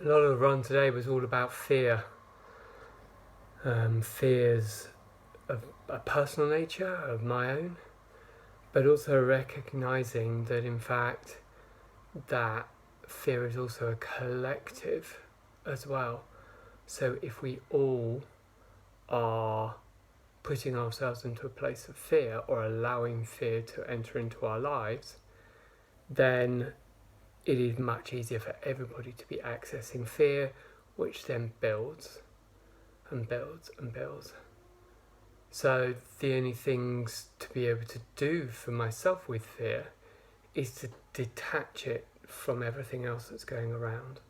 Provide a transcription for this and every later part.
A lot of the run today was all about fear. Fears of a personal nature, of my own, but also recognizing that in fact that fear is also a collective as well. So if we all are putting ourselves into a place of fear or allowing fear to enter into our lives, then it is much easier for everybody to be accessing fear, which then builds and builds and builds. So the only things to be able to do for myself with fear is to detach it from everything else that's going around,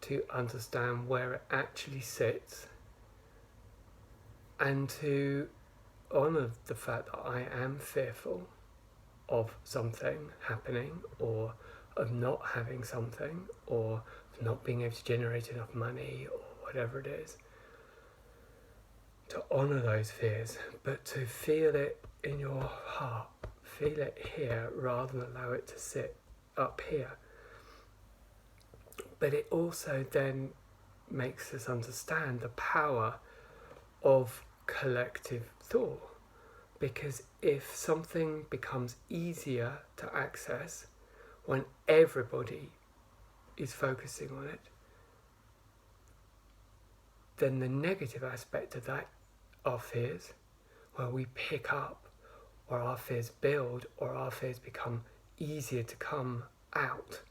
to understand where it actually sits, and to honour the fact that I am fearful of something happening, or of not having something, or of not being able to generate enough money, or whatever it is. To honour those fears, but to feel it in your heart, feel it here rather than allow it to sit up here. But it also then makes us understand the power of collective thought, because if something becomes easier to access when everybody is focusing on it, then the negative aspect of that, our fears, where we pick up, or our fears build, or our fears become easier to come out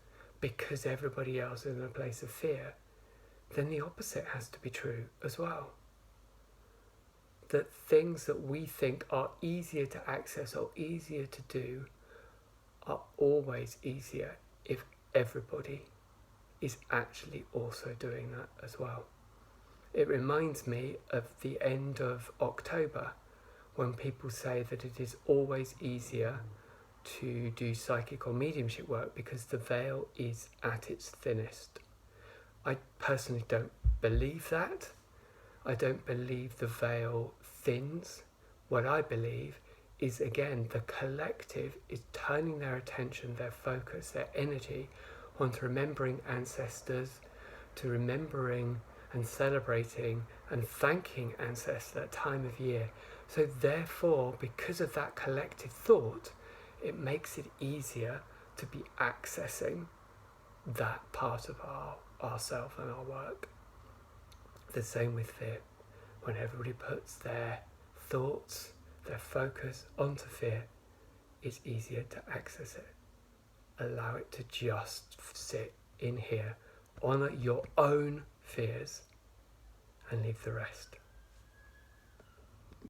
because everybody else is in a place of fear, then the opposite has to be true as well. That things that we think are easier to access or easier to do are always easier if everybody is actually also doing that as well. It reminds me of the end of October, when people say that it is always easier to do psychic or mediumship work because the veil is at its thinnest. I personally don't believe that. I don't believe the veil thins. What I believe is, again, the collective is turning their attention, their focus, their energy onto remembering ancestors, to remembering and celebrating and thanking ancestors at that time of year. So therefore, because of that collective thought, it makes it easier to be accessing that part of ourself and our work. The same with fear. When everybody puts their thoughts, their focus onto fear, it's easier to access it. Allow it to just sit in here. Honour your own fears and leave the rest.